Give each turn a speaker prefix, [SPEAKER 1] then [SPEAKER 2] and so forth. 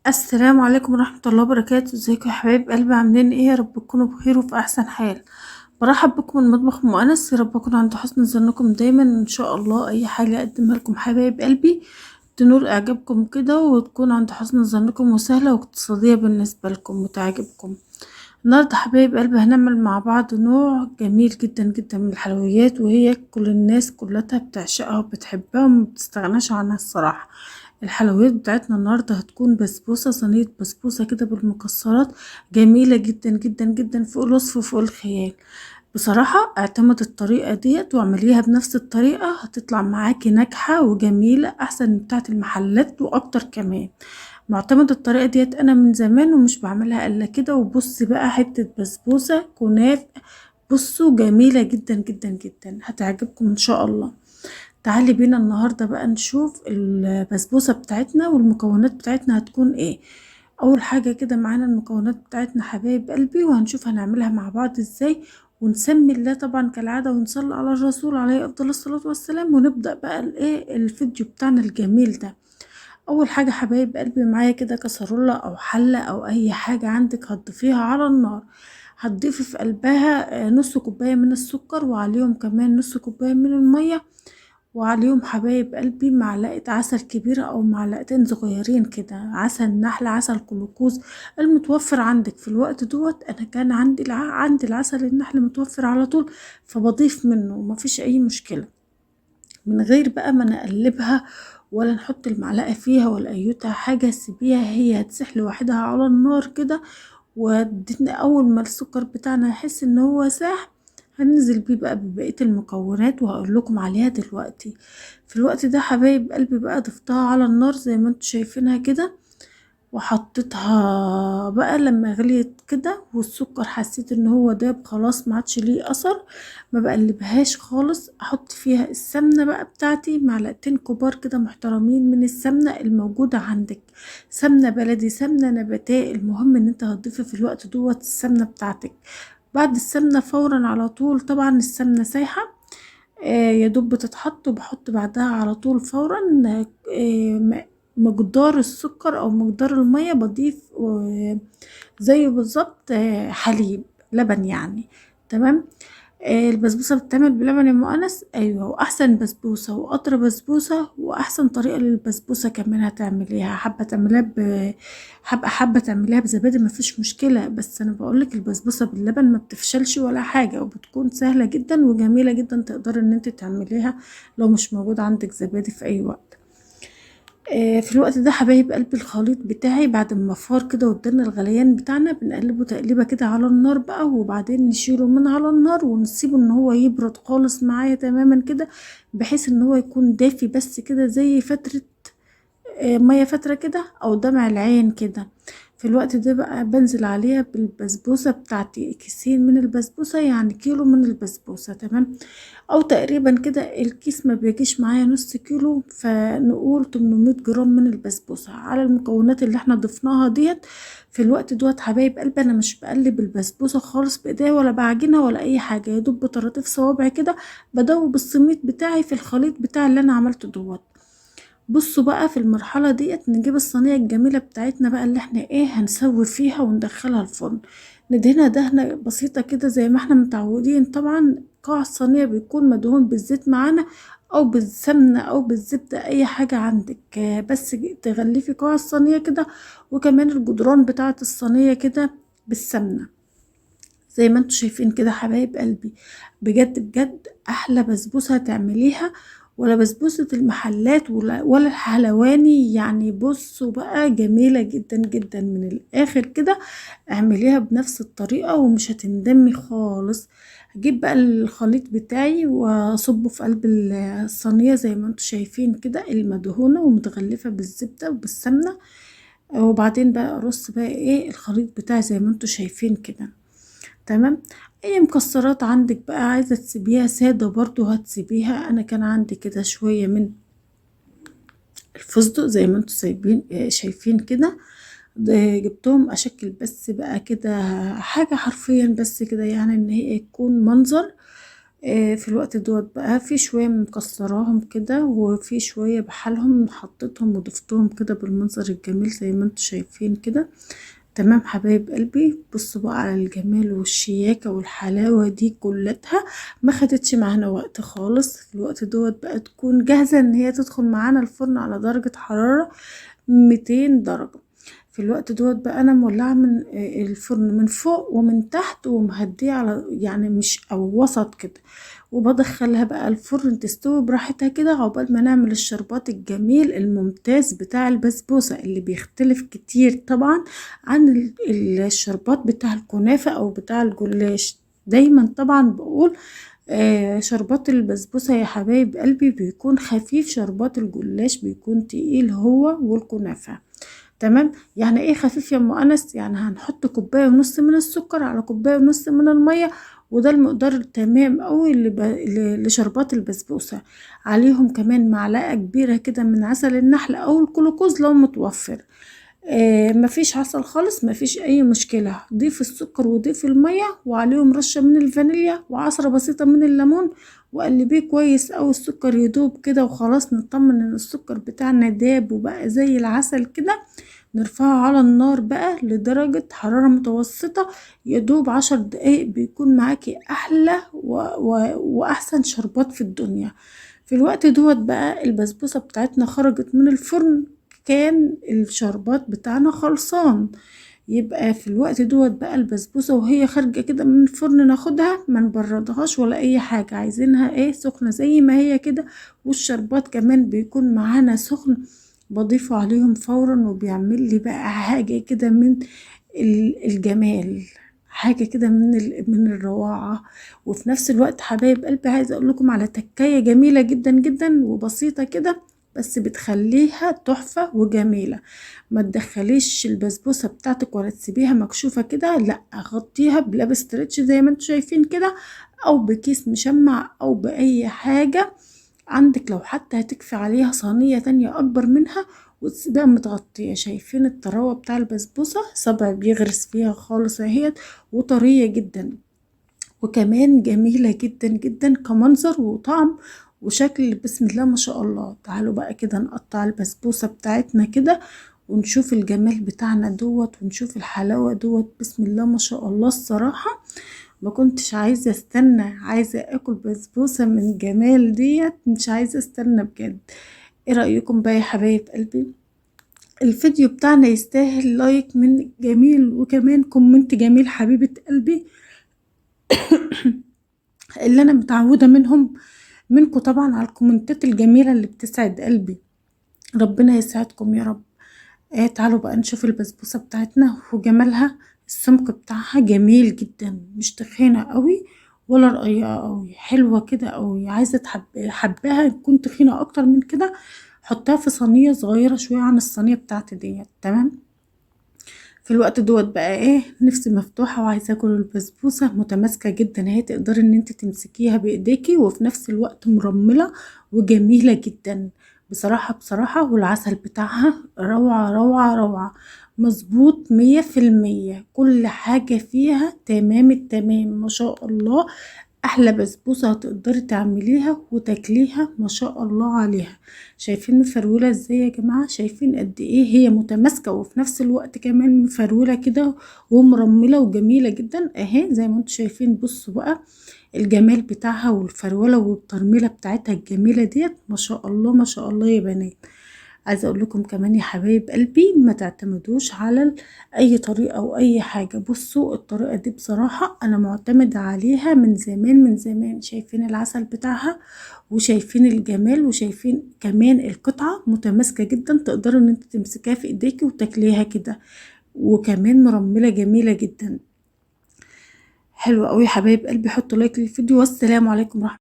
[SPEAKER 1] السلام عليكم ورحمة الله وبركاته. ازيكم يا حبايب قلبي؟ عاملين ايه؟ يا رب تكونوا بخير وفي احسن حال. برحب بكم من مطبخ مؤنس. يا رب اكون عند حسن ظنكم دايما ان شاء الله. اي حاجة اقدمها لكم حبايب قلبي تنور اعجابكم كده وتكون عند حسن ظنكم وسهلة واقتصادية بالنسبة لكم وتعجبكم. النهاردة حبايب قلبي هنعمل مع بعض نوع جميل جدا جدا من الحلويات، وهي كل الناس كلها بتعشقها وبتحبها وما بتستغناش عنها الصراحة. الحلويات بتاعتنا النهاردة هتكون بسبوسة، صينية بسبوسة كده بالمكسرات، جميلة جدا جدا جدا فوق الوصف وفوق الخيال. بصراحة اعتمد الطريقة ديت واعمليها بنفس الطريقة، هتطلع معاكي ناجحة وجميلة احسن من بتاعة المحلات واكتر كمان. معتمد الطريقة ديت انا من زمان ومش بعملها الا كده. وبصي بقى حتة بسبوسة كنافة، بصوا جميلة جدا جدا جدا، هتعجبكم ان شاء الله. تعالي بينا النهاردة بقى نشوف البسبوسة بتاعتنا والمكونات بتاعتنا هتكون ايه. اول حاجة كده معانا المكونات بتاعتنا حبايب قلبي، وهنشوف هنعملها مع بعض ازاي. ونسمي الله طبعا كالعادة ونصلي على الرسول عليه افضل الصلاة والسلام، ونبدأ بقى الايه الفيديو بتاعنا الجميل ده. اول حاجة حبايب قلبي معايا كده كسرولة او حلة او اي حاجة عندك هتضيفيها على النار. هتضيفي في قلبها نص كوباية من السكر، وعليهم كمان نص كوباية من المية، وعليهم حبايب قلبي معلقة عسل كبيرة او معلقتين صغيرين كده، عسل نحل عسل كلوكوز المتوفر عندك في الوقت دوت. انا كان عندي عندي العسل النحل متوفر على طول، فبضيف منه مفيش اي مشكلة. من غير بقى ما نقلبها ولا نحط المعلقة فيها ولا ايوتها حاجة، سيبيها هي هتسيح لوحدها على النار كده. ودينا اول ما السكر بتاعنا يحس ان هو ساح، هننزل بيه بقى ببقية المكونات وهقول لكم عليها دلوقتي. في الوقت ده حبايب قلبي بقى ضفتها على النار زي ما انتوا شايفينها كده، وحطيتها بقى لما غليت كده والسكر حسيت ان هو داب خلاص ما عادش ليه اثر. ما بقلبهاش خالص، احط فيها السمنه بقى بتاعتي معلقتين كبار كده محترمين من السمنه الموجوده عندك، سمنه بلدي سمنه نباتيه، المهم ان انت هتضيفي في الوقت دوت السمنه بتاعتك. بعد السمنه فورا على طول طبعا السمنه سايحه، يا دوب بتتحط، وبحط بعدها على طول فورا مقدار السكر او مقدار المية بضيف زيه بالظبط حليب لبن يعني. تمام. البسبوسة بتتعمل بلبن المؤنس، ايوه، واحسن بسبوسة واطرى بسبوسة واحسن طريقة للبسبوسة كمان هتعمليها. حابة تعمليها حابة تعمليها بزبادي مفيش مشكلة، بس انا بقولك البسبوسة باللبن ما بتفشلش ولا حاجة، وبتكون سهلة جدا وجميلة جدا، تقدري ان انت تعمليها لو مش موجود عندك زبادي في اي وقت. في الوقت ده حبايب قلبي الخليط بتاعي بعد ما فار كده وادانا الغليان بتاعنا بنقلبه تقليبه كده على النار بقى، وبعدين نشيله من على النار ونسيبه ان هو يبرد خالص معايا تماما كده، بحيث ان هو يكون دافي بس كده زي فترة مية فترة كده او دمع العين كده. في الوقت ده بقى بنزل عليها بالبسبوسة بتاعتي، كيسين من البسبوسة يعني كيلو من البسبوسة. تمام. او تقريبا كده الكيس ما بيجيش معايا نص كيلو، فنقول 800 جرام من البسبوسة على المكونات اللي احنا ضفناها ديت. في الوقت دوت حبايب قلبي انا مش بقلب البسبوسة خالص بايديا ولا بعجنها ولا اي حاجة، يا دوب بطراطيف صوابعي كده بدوب السميد بتاعي في الخليط بتاعي اللي انا عملته دوت. بصوا بقى في المرحلة ديت نجيب الصينية الجميلة بتاعتنا بقى اللي احنا ايه هنسوي فيها وندخلها الفرن. ندهنها دهنة بسيطة كده زي ما احنا متعودين. طبعا قاع الصينية بيكون مدهون بالزيت معانا او بالسمنة او بالزبدة اي حاجة عندك، بس تغلفي قاع الصينية كده، وكمان الجدران بتاعة الصينية كده بالسمنة زي ما انتوا شايفين كده حبايب قلبي. بجد بجد احلى بسبوسة هتعمليها، ولا بسبوسة المحلات ولا الحلواني يعني. بصوا بقى جميلة جدا جدا من الاخر كده. اعمليها بنفس الطريقة ومش هتندمي خالص. هجيب بقى الخليط بتاعي واصبه في قلب الصينية زي ما انتوا شايفين كده المدهونة ومتغلفة بالزبدة وبالسمنة، وبعدين بقى ارص بقى ايه الخليط بتاعي زي ما انتوا شايفين كده. تمام. اي مكسرات عندك بقى عايزة تسيبيها سادة برضو هتسيبيها. انا كان عندي كده شوية من الفستق زي ما انتوا سايبين شايفين كده، جبتهم اشكل بس بقى كده حاجة حرفيا بس كده يعني ان هي يكون منظر. في الوقت دوت بقى في شوية مكسراهم كده وفي شوية بحالهم حطيتهم وضفتهم كده بالمنظر الجميل زي ما انتوا شايفين كده. تمام حبايب قلبي، بصوا بقى على الجمال والشياكة والحلاوة دي كلتها، ما خدتش معانا وقت خالص. في الوقت دوت بقى تكون جاهزة ان هي تدخل معانا الفرن على درجة حرارة 200 درجة. في الوقت دوت بقى انا مولعه من الفرن من فوق ومن تحت ومهديه على يعني مش او وسط كده، وبدخلها بقى الفرن تستوي براحتها كده عقبال ما نعمل الشربات الجميل الممتاز بتاع البسبوسة اللي بيختلف كتير طبعا عن الشربات بتاع الكنافة او بتاع الجلاش. دايما طبعا بقول شربات البسبوسة يا حبايب قلبي بيكون خفيف، شربات الجلاش بيكون تقيل هو والكنافة. تمام، يعني ايه خفيف يا ام انس؟ يعني هنحط كوبايه ونص من السكر على كوبايه ونص من الميه، وده المقدار التمام قوي لشربات البسبوسه. عليهم كمان معلقه كبيره كده من عسل النحل او الجلوكوز لو متوفر. مفيش عسل خالص مفيش اي مشكله، ضيف السكر وضيف الميه وعليهم رشه من الفانيليا وعصره بسيطه من الليمون، وقلبيه كويس او السكر يدوب كده وخلاص، نطمن ان السكر بتاعنا داب وبقى زي العسل كده. نرفعه على النار بقى لدرجة حرارة متوسطة، يدوب 10 دقايق بيكون معاكي أحلى وأحسن شربات في الدنيا. في الوقت دوت بقى البسبوسة بتاعتنا خرجت من الفرن، كان الشربات بتاعنا خلصان. يبقى في الوقت دوت بقى البسبوسة وهي خارجة كده من الفرن ناخدها ما نبردهاش ولا اي حاجة، عايزينها ايه سخنة زي ما هي كده، والشربات كمان بيكون معانا سخن، بضيفه عليهم فورا وبيعمل لي بقى حاجة كده من الجمال، حاجة كده من الروعة. وفي نفس الوقت حبايب قلبي عايزة اقول لكم على تكاية جميلة جدا جدا وبسيطة كده، بس بتخليها تحفة وجميلة. ما تدخليش البسبوسة بتاعتك ولا تسيبيها مكشوفة كده، لا غطيها بلاب ستريتش زي ما انتوا شايفين كده، او بكيس مشمع او باي حاجة عندك، لو حتى هتكفي عليها صينية تانية اكبر منها وتسيبها متغطية. شايفين الطراوة بتاع البسبوسة؟ صبع بيغرس فيها خالص اهيت، وطرية جدا وكمان جميلة جدا جدا كمنظر وطعم وشكل، بسم الله ما شاء الله. تعالوا بقى كده نقطع البسبوسة بتاعتنا كده ونشوف الجمال بتاعنا دوت ونشوف الحلاوة دوت، بسم الله ما شاء الله. الصراحة ما كنتش عايزة استنى، عايزة اكل بسبوسة من جمال ديت، مش عايزة استنى بجد. ايه رأيكم بقى يا حبايب قلبي؟ الفيديو بتاعنا يستاهل لايك من جميل وكمان كومنت جميل حبيبة قلبي اللي انا متعودة منكم طبعا على الكومنتات الجميلة اللي بتسعد قلبي. ربنا يسعدكم يا رب. تعالوا بقى نشوف البسبوسة بتاعتنا وجمالها. السمك بتاعها جميل جدا، مش تخينة قوي ولا رقيقة قوي، حلوة كده قوي. عايزة حباها تكون تخينة اكتر من كده، حطها في صينية صغيرة شوية عن الصينية بتاعتي ديت. تمام. في الوقت دوت بقى نفسي مفتوحة وعايزة اكل البسبوسة، متماسكة جدا اهي، تقدري ان انت تمسكيها بايديكي وفي نفس الوقت مرملة وجميلة جدا بصراحة بصراحة. والعسل بتاعها روعة روعة روعة، مظبوط 100%، كل حاجة فيها تمام التمام ما شاء الله. احلى بسبوسه هتقدري تعمليها وتاكليها ما شاء الله عليها. شايفين مفروله ازاي يا جماعه؟ شايفين قد ايه هي متماسكه وفي نفس الوقت كمان مفروله كده ومرمله وجميله جدا اهي زي ما انتم شايفين. بصوا بقى الجمال بتاعها والفروله والترميله بتاعتها الجميله ديت، ما شاء الله ما شاء الله يا بنات. عايزه اقول لكم كمان يا حبايب قلبي ما تعتمدوش على اي طريقه او اي حاجه. بصوا الطريقه دي بصراحه انا معتمده عليها من زمان من زمان. شايفين العسل بتاعها وشايفين الجمال وشايفين كمان القطعه متماسكه جدا، تقدروا ان انت تمسكيها في ايديكي وتاكليها كده، وكمان مرمله جميله جدا. حلو قوي يا حبايب قلبي، حطوا لايك للفيديو والسلام عليكم ورحمه